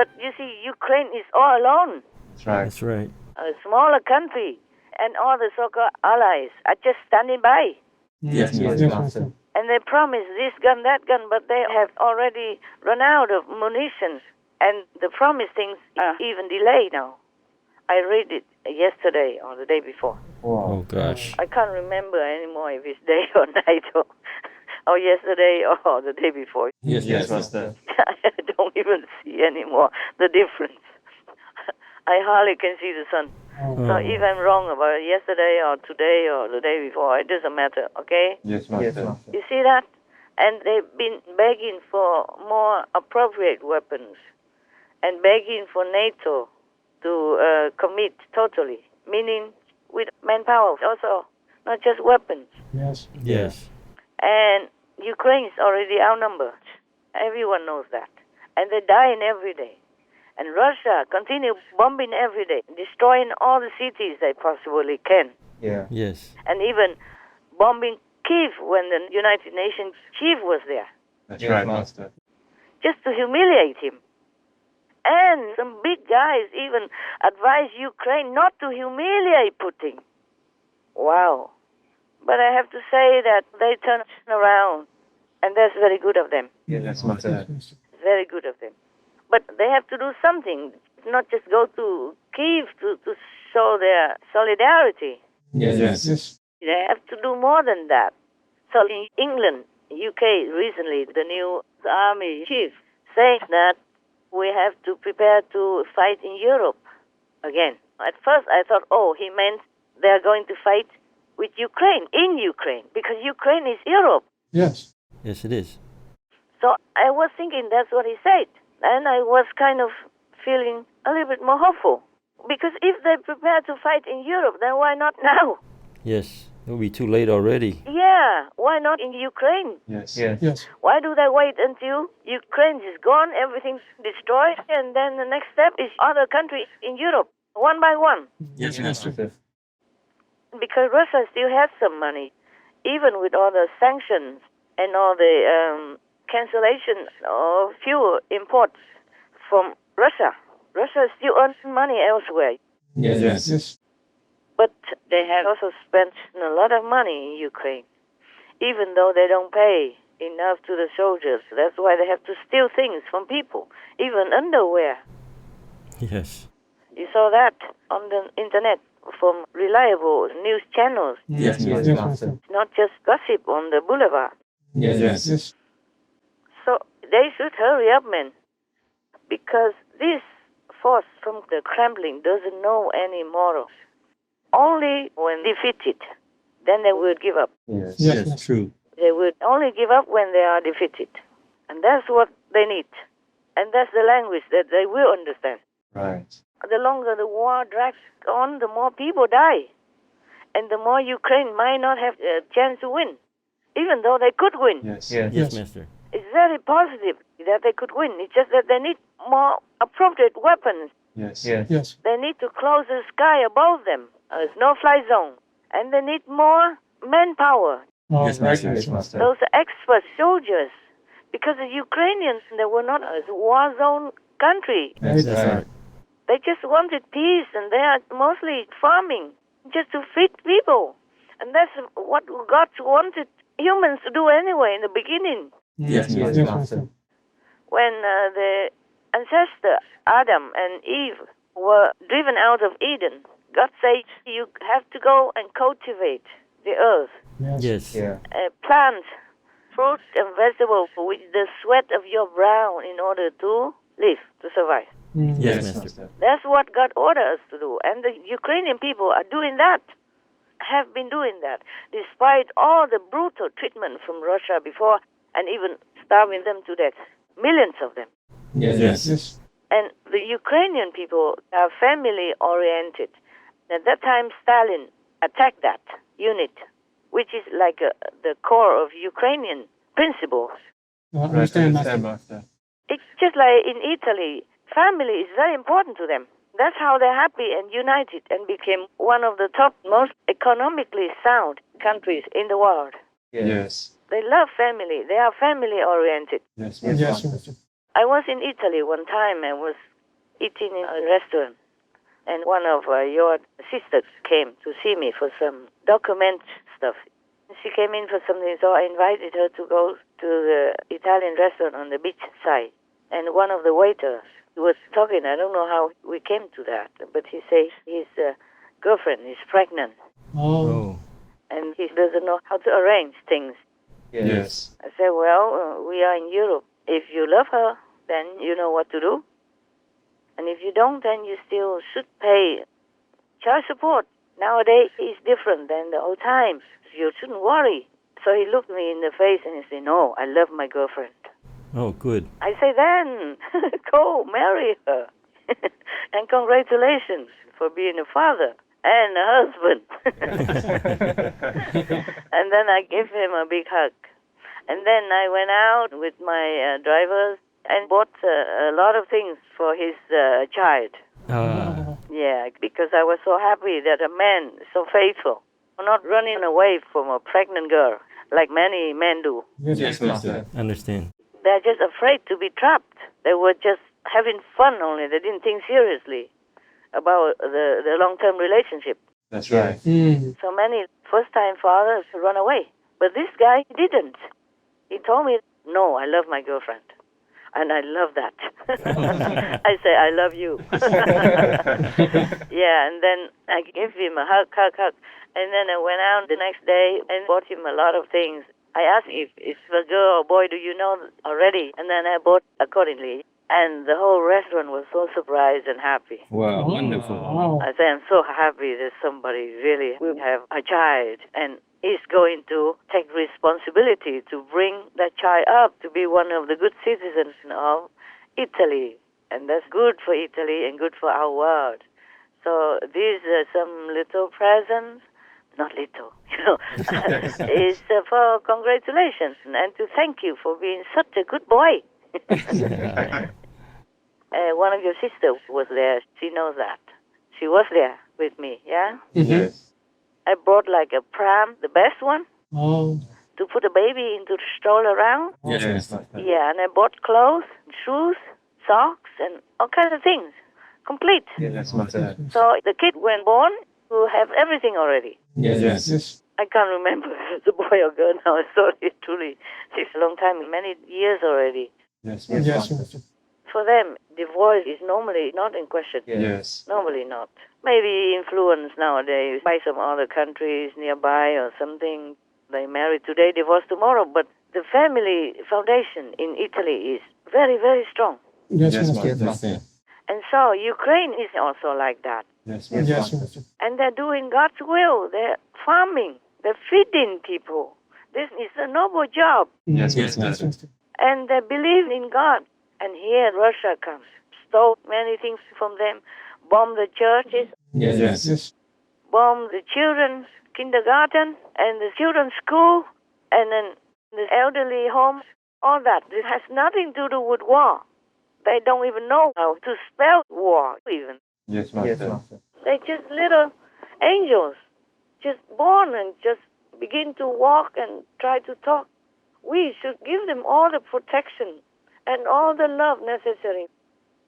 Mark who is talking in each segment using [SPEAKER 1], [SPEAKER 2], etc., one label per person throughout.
[SPEAKER 1] But you see, Ukraine is all alone.
[SPEAKER 2] That's right.
[SPEAKER 3] That's right.
[SPEAKER 1] A smaller country, and all the so-called allies are just standing by.
[SPEAKER 2] Yes, Master.
[SPEAKER 1] And they promise this gun, that gun, but they have already run out of munitions. And the promised things are even delayed now. I read it yesterday or the day before.
[SPEAKER 2] Wow.
[SPEAKER 3] Oh gosh.
[SPEAKER 1] I can't remember anymore if it's day or night or yesterday or the day before.
[SPEAKER 2] Yes, Master.
[SPEAKER 1] I don't even see anymore the difference. I hardly can see the sun. So if I'm wrong about yesterday or today or the day before, it doesn't matter, okay?
[SPEAKER 2] Yes, Master.
[SPEAKER 1] You see that? And they've been begging for more appropriate weapons and begging for NATO to commit totally, meaning with manpower also, not just weapons.
[SPEAKER 3] Yes.
[SPEAKER 1] And Ukraine is already outnumbered. Everyone knows that. And they're dying every day. And Russia continue bombing every day, destroying all the cities they possibly can.
[SPEAKER 2] Yeah.
[SPEAKER 3] Yes.
[SPEAKER 1] And even bombing Kiev when the United Nations chief was there,
[SPEAKER 2] That's right, Master.
[SPEAKER 1] just to humiliate him. And some big guys even advise Ukraine not to humiliate Putin. Wow. But I have to say that they turn around, and that's very good of them.
[SPEAKER 2] Yes, Master.
[SPEAKER 1] Very good of them. But they have to do something, not just go to Kiev to show their solidarity.
[SPEAKER 2] Yes.
[SPEAKER 1] They have to do more than that. So in England, UK, recently, the new army chief saying that we have to prepare to fight in Europe again. At first I thought, he meant they're going to fight with Ukraine, in Ukraine, because Ukraine is Europe.
[SPEAKER 3] Yes, it is.
[SPEAKER 1] So I was thinking that's what he said. And I was kind of feeling a little bit more hopeful. Because if they prepare to fight in Europe, then why not now?
[SPEAKER 3] Yes. It will be too late already.
[SPEAKER 1] Yeah, why not in Ukraine?
[SPEAKER 2] Yes.
[SPEAKER 1] Why do they wait until Ukraine is gone, everything's destroyed, and then the next step is other countries in Europe, one by one?
[SPEAKER 2] Yes, Master.
[SPEAKER 1] Because Russia still has some money, even with all the sanctions and all the cancellation of fuel imports from Russia. Russia still earns money elsewhere.
[SPEAKER 2] Yes.
[SPEAKER 1] But they have also spent a lot of money in Ukraine, even though they don't pay enough to the soldiers. That's why they have to steal things from people, even underwear.
[SPEAKER 3] Yes.
[SPEAKER 1] You saw that on the internet from reliable news channels.
[SPEAKER 2] Yes, Master.
[SPEAKER 1] Not just gossip on the boulevard.
[SPEAKER 2] Yes.
[SPEAKER 1] So they should hurry up, man, because this force from the Kremlin doesn't know any morals. Only when defeated, then they will give up.
[SPEAKER 2] Yes, true.
[SPEAKER 1] They will only give up when they are defeated. And that's what they need. And that's the language that they will understand.
[SPEAKER 2] Right.
[SPEAKER 1] The longer the war drags on, the more people die. And the more Ukraine might not have a chance to win, even though they could win.
[SPEAKER 3] Yes, Master.
[SPEAKER 1] It's very positive that they could win. It's just that they need more appropriate weapons.
[SPEAKER 2] Yes.
[SPEAKER 1] They need to close the sky above them. It's no-fly zone. And they need more manpower.
[SPEAKER 2] Yes, Master.
[SPEAKER 1] Those expert soldiers. Because the Ukrainians, they were not a war zone country.
[SPEAKER 2] That's right.
[SPEAKER 1] They just wanted peace, and they are mostly farming, just to feed people. And that's what God wanted humans to do anyway in the beginning.
[SPEAKER 2] Yes, Master.
[SPEAKER 1] When the ancestor Adam and Eve were driven out of Eden, God said, you have to go and cultivate the earth.
[SPEAKER 3] Yes.
[SPEAKER 1] Plant fruits and vegetables with the sweat of your brow in order to live, to survive.
[SPEAKER 3] Yes, Master.
[SPEAKER 1] That's what God ordered us to do. And the Ukrainian people are doing that, have been doing that, despite all the brutal treatment from Russia before, and even starving them to death. Millions of them.
[SPEAKER 2] Yes.
[SPEAKER 1] And the Ukrainian people are family-oriented. At that time, Stalin attacked that unit, which is like the core of Ukrainian principles.
[SPEAKER 2] Understand, Master.
[SPEAKER 1] It's just like in Italy, family is very important to them. That's how they're happy and united and became one of the top most economically sound countries in the world.
[SPEAKER 2] Yes.
[SPEAKER 1] They love family. They are family-oriented.
[SPEAKER 2] Yes, Master.
[SPEAKER 1] I was in Italy one time and was eating in a restaurant, and one of your sisters came to see me for some document stuff. She came in for something, so I invited her to go to the Italian restaurant on the beach side. And one of the waiters was talking. I don't know how we came to that, but he says his girlfriend is pregnant.
[SPEAKER 3] Oh.
[SPEAKER 1] And he doesn't know how to arrange things.
[SPEAKER 2] Yes.
[SPEAKER 1] I said, well, we are in Europe. If you love her, then you know what to do. And if you don't, then you still should pay child support. Nowadays, it's different than the old times. You shouldn't worry. So he looked me in the face and he said, no, I love my girlfriend.
[SPEAKER 3] Oh, good.
[SPEAKER 1] I say, then, go marry her. And congratulations for being a father and a husband. And then I gave him a big hug. And then I went out with my drivers and bought a lot of things for his child. Yeah, because I was so happy that a man so faithful, not running away from a pregnant girl like many men do.
[SPEAKER 2] Yes, Master.
[SPEAKER 3] Understand.
[SPEAKER 1] They're just afraid to be trapped. They were just having fun only. They didn't think seriously about the long-term relationship.
[SPEAKER 2] That's right.
[SPEAKER 1] So many first-time fathers run away. But this guy didn't. He told me, no, I love my girlfriend. And I love that. I say, I love you. Yeah, and then I gave him a hug. And then I went out the next day and bought him a lot of things. I asked if it's a girl or boy, do you know already? And then I bought accordingly. And the whole restaurant was so surprised and happy.
[SPEAKER 2] Wow, wonderful.
[SPEAKER 1] I say, I'm so happy that somebody really will have a child and is going to take responsibility to bring that child up to be one of the good citizens of Italy. And that's good for Italy and good for our world. So these are some little presents, not little, is for congratulations and to thank you for being such a good boy. One of your sisters was there. She knows that. She was there with me, yeah?
[SPEAKER 2] Yes.
[SPEAKER 1] I brought like a pram, the best one,
[SPEAKER 4] Oh.
[SPEAKER 1] to put a baby into the stroll around.
[SPEAKER 2] Yes, Master.
[SPEAKER 1] Yeah, and I bought clothes, shoes, socks, and all kinds of things. Complete.
[SPEAKER 2] Yes, Master.
[SPEAKER 1] So the kid, when born, will have everything already.
[SPEAKER 2] Yes.
[SPEAKER 1] I can't remember if it's a boy or girl now. Sorry, truly. It's a long time, many years already.
[SPEAKER 2] Yes,
[SPEAKER 4] Yes,
[SPEAKER 2] Master.
[SPEAKER 4] Master.
[SPEAKER 1] For them, divorce is normally not in question.
[SPEAKER 2] Yes.
[SPEAKER 1] Normally not. Maybe influenced nowadays by some other countries nearby or something. They marry today, divorce tomorrow. But the family foundation in Italy is very, very strong.
[SPEAKER 4] Yes,
[SPEAKER 2] Yes,
[SPEAKER 4] Master.
[SPEAKER 2] Master.
[SPEAKER 1] And so Ukraine is also like that.
[SPEAKER 2] Yes,
[SPEAKER 4] Yes,
[SPEAKER 2] Master.
[SPEAKER 4] Master.
[SPEAKER 1] And they're doing God's will. They're farming. They're feeding people. This is a noble job.
[SPEAKER 2] Yes,
[SPEAKER 4] Yes,
[SPEAKER 2] Master.
[SPEAKER 4] Master.
[SPEAKER 1] And they believe in God. And here Russia comes, stole many things from them, bomb the churches,
[SPEAKER 2] Yes.
[SPEAKER 4] Yes.
[SPEAKER 1] bomb the children's kindergarten and the children's school, and then the elderly homes, all that. This has nothing to do with war. They don't even know how to spell war, even.
[SPEAKER 2] Yes, Master.
[SPEAKER 1] They're just little angels, just born and just begin to walk and try to talk. We should give them all the protection and all the love necessary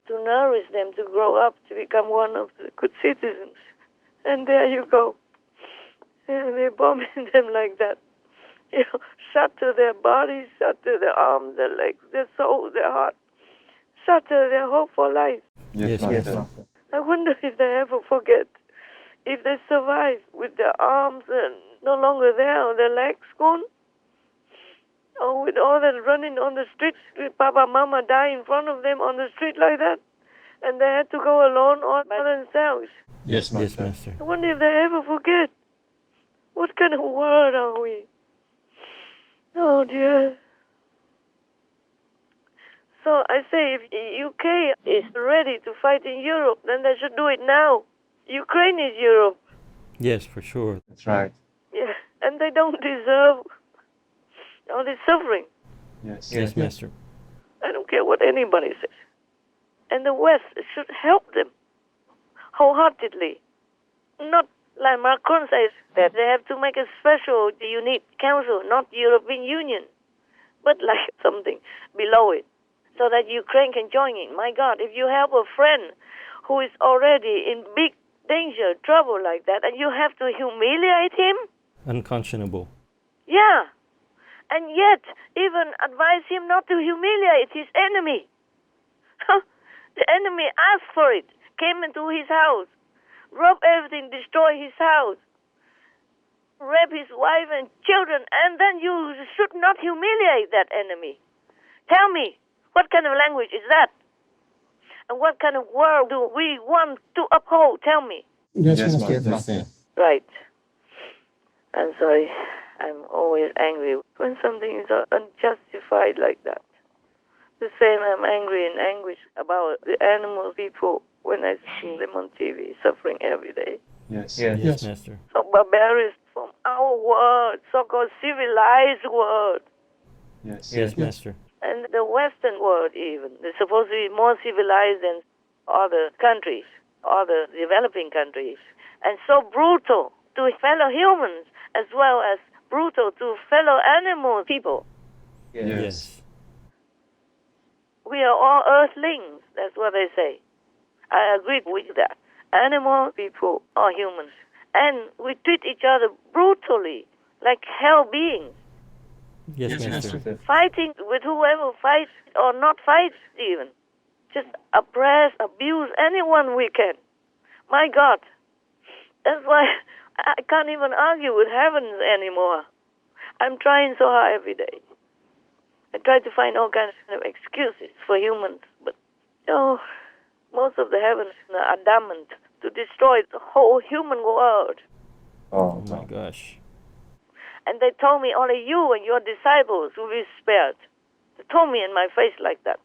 [SPEAKER 1] to nourish them to grow up to become one of the good citizens. And there you go. And they're bombing them like that. Shatter their bodies, shatter their arms, their legs, their soul, their heart. Shatter their hope for life.
[SPEAKER 2] Yes, Master.
[SPEAKER 1] I wonder if they ever forget. If they survive with their arms no longer there or their legs gone. Or with all that running on the streets, with Papa Mama die in front of them on the street like that, and they had to go alone all by themselves.
[SPEAKER 2] Yes,
[SPEAKER 3] Yes,
[SPEAKER 2] Master.
[SPEAKER 3] Master.
[SPEAKER 1] I wonder if they ever forget. What kind of world are we? Oh dear. So I say, if UK is ready to fight in Europe, then they should do it now. Ukraine is Europe.
[SPEAKER 3] Yes, for sure.
[SPEAKER 2] That's right.
[SPEAKER 1] Yeah, and they don't deserve all this suffering.
[SPEAKER 2] Yes.
[SPEAKER 3] Yes, Master.
[SPEAKER 1] I don't care what anybody says. And the West should help them wholeheartedly. Not like Macron says that they have to make a special unique council, not European Union, but like something below it. so that Ukraine can join in. My God, if you have a friend who is already in big danger, trouble like that, and you have to humiliate him?
[SPEAKER 3] Unconscionable.
[SPEAKER 1] Yeah. And yet, even advise him not to humiliate his enemy. The enemy asked for it, came into his house, robbed everything, destroyed his house, raped his wife and children, and then you should not humiliate that enemy. Tell me, what kind of language is that? And what kind of world do we want to uphold? Tell me.
[SPEAKER 2] Yes, Master.
[SPEAKER 1] Right. I'm sorry. I'm always angry when something is unjustified like that. The same, I'm angry and anguish about the animal people when I see them on TV suffering every day.
[SPEAKER 2] Yes.
[SPEAKER 3] Yes, Master.
[SPEAKER 1] So barbarians from our world, so-called civilized world,
[SPEAKER 2] Yes.
[SPEAKER 3] Yes, Master.
[SPEAKER 1] and the Western world even. They're supposed to be more civilized than other countries, other developing countries, and so brutal to fellow humans as well as brutal to fellow animal people.
[SPEAKER 2] Yes.
[SPEAKER 1] We are all earthlings, that's what they say. I agree with that. Animal people are humans. And we treat each other brutally, like hell beings.
[SPEAKER 3] Yes, Master.
[SPEAKER 1] Fighting with whoever fights or not fights even. Just oppress, abuse anyone we can. My God. That's why I can't even argue with heavens anymore. I'm trying so hard every day. I try to find all kinds of excuses for humans, but most of the heavens are adamant to destroy the whole human world.
[SPEAKER 3] Oh my gosh.
[SPEAKER 1] And they told me only you and your disciples will be spared. They told me in my face like that.